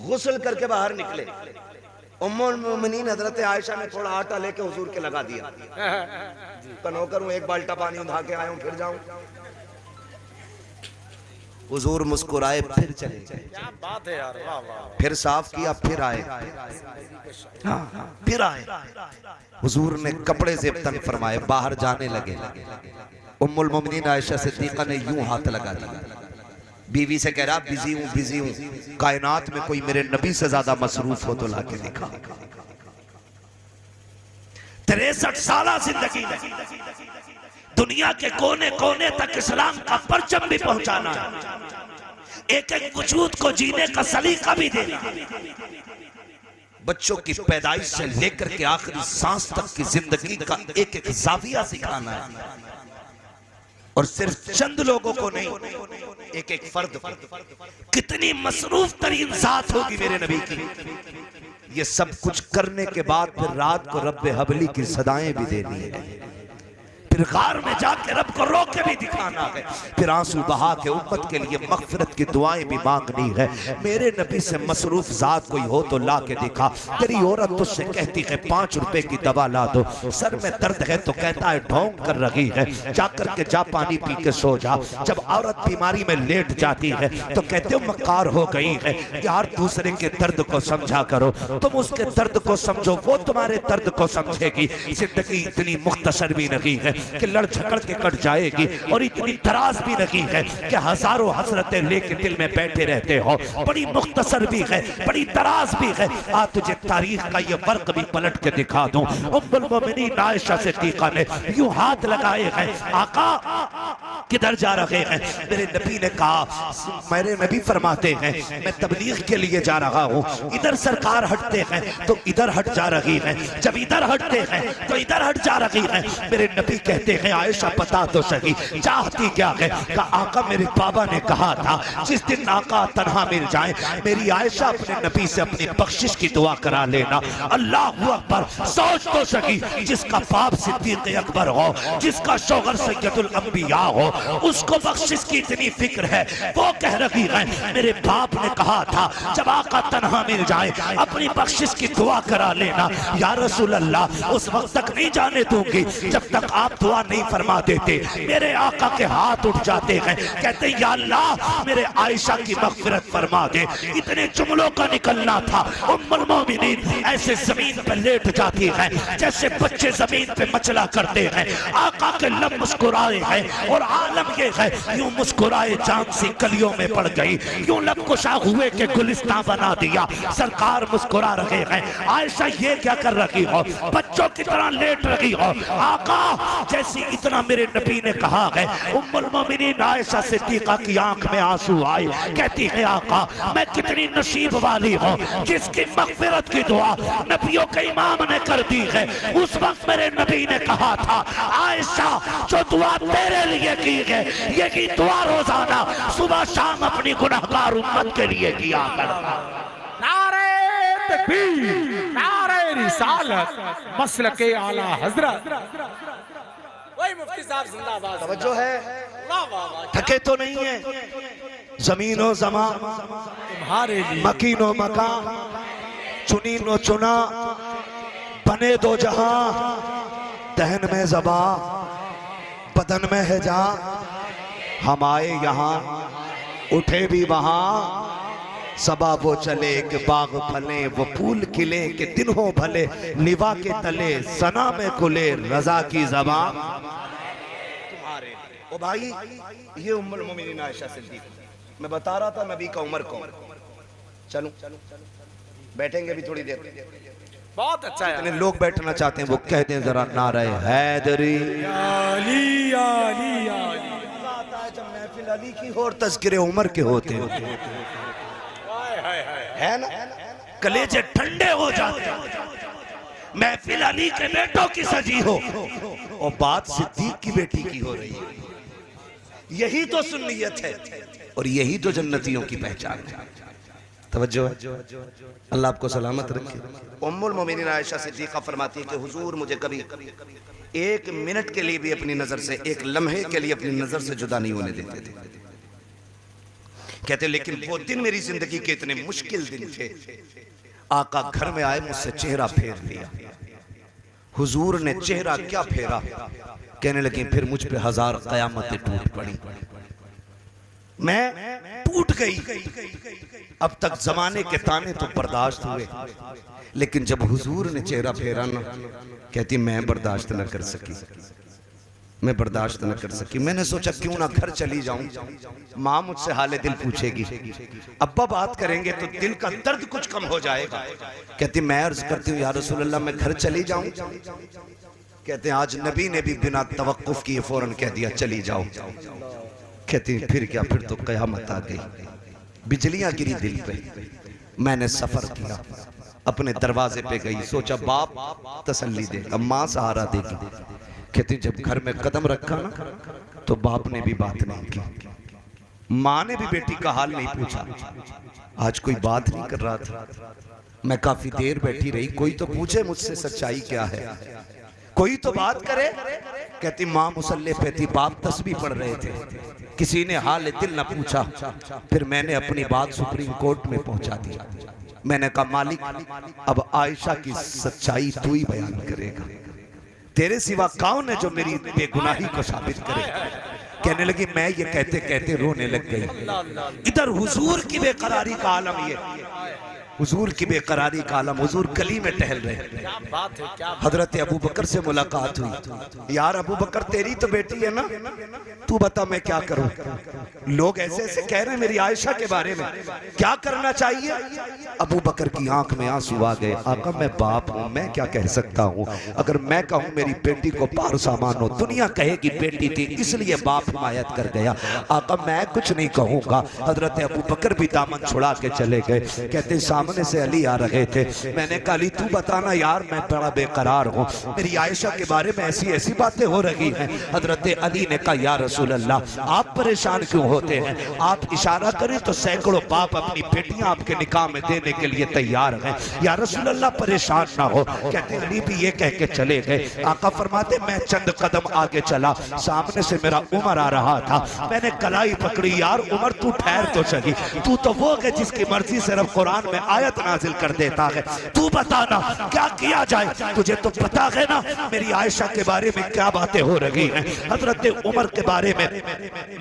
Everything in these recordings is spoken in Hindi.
गुस्ल करके बाहर निकले। उम्मुल मोमिनीन हजरत आयशा ने थोड़ा आटा लेके हुजूर के लगा दिया। नौकर हूं, एक बाल्टा पानी उठा के आया हूं, फिर जाऊं। हुजूर मुस्कुराए, फिर चले गए। क्या बात है यार, वाह वाह। फिर साफ किया, फिर आए। फिर आए। हुजूर ने कपड़े से तन फरमाए, बाहर जाने लगे। उम्मुल मोमिनीन आयशा सिद्दीका ने यूं हाथ लगा दिया। बीवी से कह रहा, बिजी हूं, बिजी हूं। कायनात में कोई मेरे नबी से ज्यादा मसरूफ हो तो लाके दिखा। 63 साल जिंदगी में दुनिया के कोने कोने तक इस्लाम का परचम भी पहुंचाना, एक एक वजूद को जीने का सलीका भी देना, बच्चों की पैदाइश से लेकर के आखिरी सांस तक की जिंदगी का एक एक जाविया सिखाना है। और सिर्फ चंद लोगों को नहीं, एक एक फर्द। कितनी मसरूफ तरीन जात होगी मेरे नबी की। ये सब कुछ करने के बाद फिर रात को रब्बे हबली की सदाएं भी देनी है, फिर गार में जाके रब को रो के भी दिखाना है, फिर आंसू बहा के उम्मत के लिए मगफिरत की दुआएं भी मांगनी है। मेरे नबी से मसरूफ जात कोई हो तो ला के दिखा। तेरी औरत तुझसे कहती है 5 रुपए की दवा ला दो, सर में दर्द है तो कहता है ढोंग कर रही है, जाकर के जा पानी पी के सो जा। जब औरत बीमारी में लेट जाती है तो कहते हो मक्कार हो गई है। यार दूसरे के दर्द को समझा करो, तुम उसके दर्द को समझो, वो तुम्हारे दर्द को समझेगी। जिंदगी इतनी मुख्तसर भी नहीं है कि लड़ झगड़ के कट जाएगी, और इतनी दराज भी नहीं है कि हजारों हसरतें लेके दिल में बैठे रहते हो। बड़ी मुख्तसर भी है, बड़ी दराज भी है। आज तुझे तारीख का ये वर्क भी पलट के दिखा दूं। उम्मुल मोमिनीन आयशा सिद्दीका ने यूं हाथ लगाए हैं, आका किधर जा रहे हैं? मेरे नबी ने कहा, मेरे नबी फरमाते हैं मैं तबलीग के लिए जा रहा हूँ। इधर सरकार हटते हैं तो इधर हट जा रही है, जब इधर हटते हैं तो इधर हट जा रही है। मेरे नबी कहते हैं आयशा पता तो सही चाहती क्या है? का आका मेरे बाबा ने कहा था जिस दिन आका तन्हा मिल जाए मेरी आयशा अपने नबी से अपनी बख्शिश की दुआ करा लेना। अल्लाह अकबर। सोच तो सही, जिसका बाप सिद्दीक अकबर हो, जिसका शौहर सैयदुल अंबिया हो, उसको बख्शिश की इतनी फिक्र है। वो कह रही है मेरे बाप ने कहा था जब आका तन्हा मिल जाए अपनी बख्शिश की दुआ करा लेना। या रसूल अल्लाह उस वक्त तक नहीं जाने दूंगी जब तक आप दुआ नहीं फरमा देते। मेरे आका के हाथ उठ जाते हैं, कहते या अल्लाह मेरे आयशा की मगफिरत फरमा दे। इतने जुमलों का निकलना था। उम्मुल मोमिनीन ऐसे जमीन पर लेट जाती है जैसे बच्चे जमीन पे मचला करते हैं। आका के लब मुस्कुराए हैं और आलम ये है यूं मुस्कुराए चांद सी कलियों में पड़ गई, यूं लब कुशा हुए के गुलिस्तां बना दिया। सरकार मुस्कुरा रहे हैं। आयशा ये क्या कर रही हो? बच्चों की तरह लेट रही हो। आका जैसी इतना मेरे नबी ने कहा है, उम्मुल मोमिनीन आयशा सिद्दीका की आंख में आंसू आए। कहती है आका मैं कितनी नसीब वाली हूँ जिसकी मगफिरत की दुआ नबियों के इमाम ने कर दी है। उस वक्त मेरे नबी ने कहा था आयशा जो दुआ तेरे लिए की है यही दुआ रोजाना सुबह शाम अपनी गुनाहगार उम्मत के लिए किया करता। नारे तकबीर, नारे रिसालत, मसलके आला हजरत। वही मुफ्ती साहब जिंदाबाद। तवज्जो है, वाह वाह वाह। थके तो नहीं है। जमीनो जमा तुम्हारे लिए, मकीनो मका, चुनी नो चुना, बने दो जहां, दहन में जबा, बदन में है जा। हम आए यहाँ उठे भी वहां, सबा वो चले कि बाग फले, वो फूल खिले कि दिन हो भले, निभा के तले सना में खुले रजा की ज़बान तुम्हारे। ओ भाई ये उम्मुल मोमिनीन आयशा सिद्दीका, मैं बता रहा था नबी का उम्र कौन। चलो बैठेंगे भी थोड़ी देर। बहुत अच्छा है। इतने लोग बैठना चाहते हैं वो कह दें जरा नारे हैदरी अली अली अली। जब महफिल अली की हो और तज़किरे उमर के होते है ना, कलेजे ठंडे हो जाते हैं। महफिल अली के बेटों की सजी हो और बात सिद्दीक की बेटी की हो रही है। यही तो सुन्नियत है और यही तो जन्नतियों की पहचान है। तवज्जो है, अल्लाह आपको सलामत रखे। उम्मुल मोमिनीन आयशा सिद्दीका फरमाती है कि हुजूर मुझे कभी 1 मिनट के लिए भी अपनी नजर से, 1 लम्हे के लिए अपनी नजर से जुदा नहीं होने देते थे। कहते लेकिन वो दिन मेरी जिंदगी के इतने मुश्किल दिन थे। आका घर में आए, मुझसे चेहरा फेर लिया। हुजूर ने चेहरा क्या फेरा, कहने लगी फिर मुझ पे 1000 कयामतें टूट पड़ी, मैं टूट गई। अब तक जमाने के ताने तो बर्दाश्त हुए, लेकिन जब हुजूर ने चेहरा फेरा ना, कहती मैं बर्दाश्त न कर सकी, मैं बर्दाश्त न कर सकी। मैंने सोचा क्यों ना घर चली जाऊं, माँ मुझसे हाले दिल पूछेगी, अब्बा बात करेंगे तो दिल का दर्द कुछ कम हो जाएगा। कहती मैं अर्ज करती हूँ या रसूल अल्लाह मैं घर चली जाऊं। कहते आज नबी ने भी बिना तवक्कुफ किए फौरन कह दिया चली जाओ। कहती फिर क्या, फिर तो कयामत आ गई, बिजलियां गिरी दिल पे। मैंने सफर किया, अपने दरवाजे पे गई, सोचा बाप तसल्ली देगा, माँ सहारा देगी। कहती जब घर में कदम रखा ना तो बाप ने भी बात नहीं की, माँ ने भी बेटी का हाल नहीं पूछा। आज कोई बात नहीं कर रहा था, मैं काफी देर बैठी रही, कोई तो पूछे मुझसे सच्चाई क्या है, कोई तो बात करे। कहती माँ मुसल्ले पे थी, बाप तस्बीह पढ़ रहे थे, किसी ने हाल दिल न पूछा। फिर मैंने अपनी बात सुप्रीम कोर्ट में पहुंचा दी। मैंने कहा मालिक अब आयशा की सच्चाई तू ही बयान करेगा, तेरे सिवा कौन है जो मेरी बेगुनाही को साबित करे। कहने लगी मैं ये कहते कहते रोने लग गई। इधर हुजूर की बेकरारी का आलम, ये हुजूर की बेकरारी का आलम। हुजूर गली में टहल रहे, हजरत अबू बकर से मुलाकात हुई। यार अबू बकर तेरी तो बेटी है ना, तू बता मैं क्या करूं। लोग ऐसे ऐसे कह रहे हैं मेरी आयशा के बारे में, क्या करना चाहिए। अबू बकर की आंख में आंसू आ गए। आका मैं बाप हूं, मैं क्या कह सकता हूं। अगर मैं कहूं मेरी बेटी को पारसा मानो, दुनिया कहेगी बेटी थी इसलिए बाप हिमायत कर गया। आका मैं कुछ नहीं कहूंगा। हजरत अबू बकर भी दामन छुड़ा के चले गए। कहते सामने से अली आ रहे थे, मैंने कहा अली तू बताना यार मैं बड़ा बेकरार हूँ, मेरी आयशा के बारे में ऐसी ऐसी बातें हो रही हैं। हजरत अली ने कहा या रसूल अल्लाह आप परेशान क्यों होते हैं, आप इशारा करें तो सैकड़ों बाप अपनी बेटियां आपके निकाह में देने के लिए तैयार हैं, या रसूल अल्लाह परेशान ना हो। कहते अली भी ये कह के चले गए। आका फरमाते मैं चंद कदम आगे चला, सामने से मेरा उमर आ रहा था, मैंने कलाई पकड़ी, यार उमर तू ठहर तो सही, तू तो वो है जिसकी मर्जी से रब कुरान में आयत नाजिल कर देता है, तू बताना क्या किया जाए। तुझे तो पता है ना मेरी आयशा के बारे में क्या बातें हो रही हैं। हजरत उमर के बारे में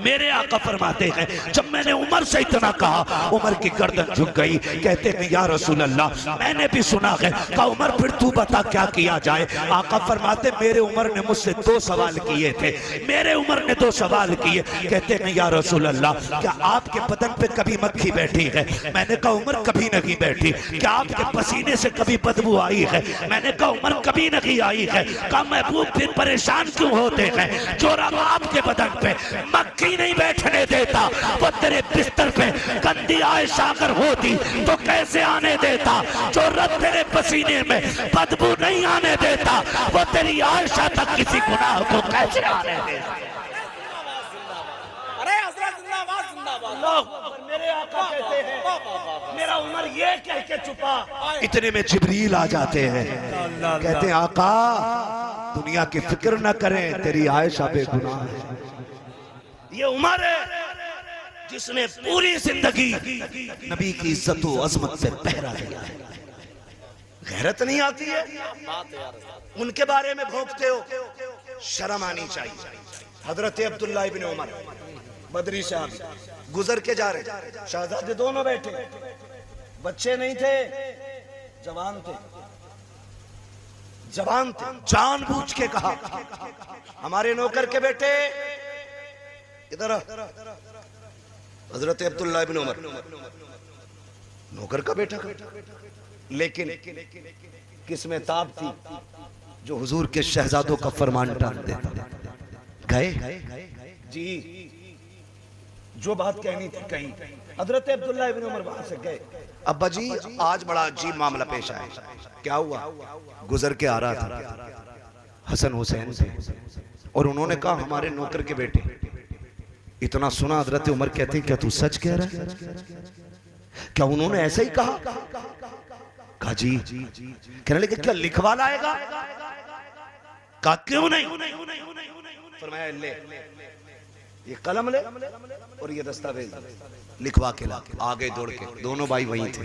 मेरे आका फरमाते हैं जब मैंने उमर से इतना कहा उमर की गर्दन झुक गई। कहते हैं या रसूल अल्लाह मैंने भी सुना है। कहा उमर फिर तू बता क्या किया जाए। आका फरमाते मेरे उमर ने मुझसे 2 सवाल किए थे, मेरे उमर ने 2 सवाल किए। कहते हैं या रसूल अल्लाह क्या आपके बदन पे कभी मक्खी बैठी है। मैंने कहा उमर कभी नहीं बैठी। क्या आपके पसीने से कभी बदबू आई है। मैंने कहा उमर कभी नहीं आई है। कहा महबूब फिर परेशान क्यों होते हैं, जो रब आपके बदन पे मक्खी नहीं बैठने देता वो तेरे बिस्तर पे गंदी आयशा अगर होती तो कैसे आने देता। जो रब तेरे पसीने में बदबू नहीं आने देता वो तेरी आयशा तक किसी गुनाह को कैसे आने देता। अरे हजरत जिंदाबाद जिंदाबाद। मेरे आका कहते हैं मेरा उमर ये कह के छुपा। इतने में जिब्रील आ जाते हैं, कहते हैं आका दुनिया की फिक्र न करें, तेरी आयशा बेगुनाह है। ये उमर है जिसने पूरी जिंदगी नबी की इज्जत व अजमत से पहरा दिया है। गैरत नहीं आती है, उनके बारे में भोंकते हो, शर्म आनी चाहिए। हजरत अब्दुल्लाह इब्न उमर बदरी साहब गुजर के जा रहे, शहजादे दोनों बैठे, बच्चे नहीं थे, जवान थे, जवान थे। जानबूझ के कहा हमारे नौकर के बेटे इधर। हजरत अब्दुल्लाह इब्न उमर नौकर का बेटा, लेकिन किसमें ताब थी जो हुजूर के शहजादों का फरमान टाल देता। गए जी, जो बात कहनी थी कहीं। हजरत अब्दुल्लाह इब्न उमर वहां से गए। अब्बा जी आज बड़ा अजीब मामला पेश आया। क्या हुआ। गुजर के आ रहा था हसन हुसैन से, और उन्होंने कहा हमारे नौकर के बेटे। इतना सुना हजरत उमर कहते क्या तू सच कह रहा है। क्या उन्होंने ऐसा ही कहा। कहा जी। कहने लगे क्या लिखवा लाएगा। कहा क्यों नहीं। फरमाया ले ये कलम ले और ये दस्तावेज लिखवा के ला। आगे दौड़ के दोनों भाई वहीं थे।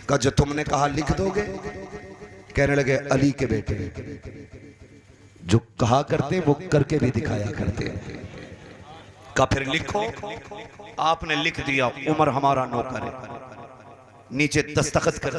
कहा जो तुमने कहा लिख दोगे? कहने लगे अली के बेटे जो कहा करते वो करके भी दिखाया करते। का फिर लिखो। आपने लिख दिया, उमर हमारा नौकर है। नीचे दस्तखत कर।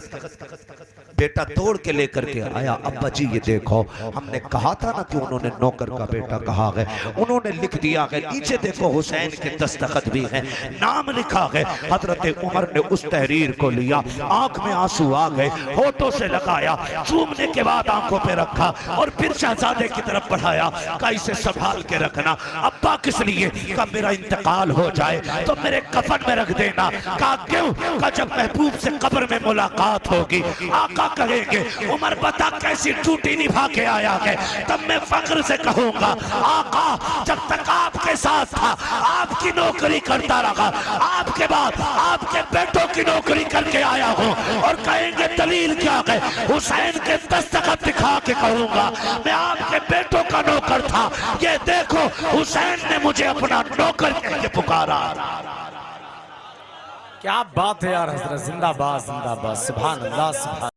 बेटा तोड़ के लेकर के आया। अब्बा जी ये देखो, हमने कहा था ना कि उन्होंने नौकर का बेटा कहा है, उन्होंने लिख दिया है। नीचे देखो हुसैन के दस्तखत भी हैं, नाम लिखा है। हजरत उमर ने उस तहरीर को लिया, आंख में आंसू आ गए, होठों से लगाया, चूमने के बाद आंखों पे रखा और फिर शहजादे की तरफ बढ़ाया। का इसे संभाल के रखना। अब्बा किस लिए? का मेरा इंतकाल हो जाए तो मेरे कफन में रख देना। का क्यों? का जब महबूब से कब्र में मुलाकात होगी आका कहेंगे उमर बता कैसी ड्यूटी निभा के आया है, तब मैं फख्र से कहूंगा आका जब तक आपके साथ था आपकी नौकरी करता रहा, आपके बाद आपके बेटों की नौकरी करके आया हूं। और कहेंगे दलील क्या है? हुसैन के दस्तखत दिखा के कहूंगा मैं आपके बेटों का नौकर था। ये देखो हुसैन ने मुझे अपना नौकर कह के पुकारा। क्या बात है यार हजरत, जिंदाबाद जिंदाबाद, सुभान अल्लाह सुभान।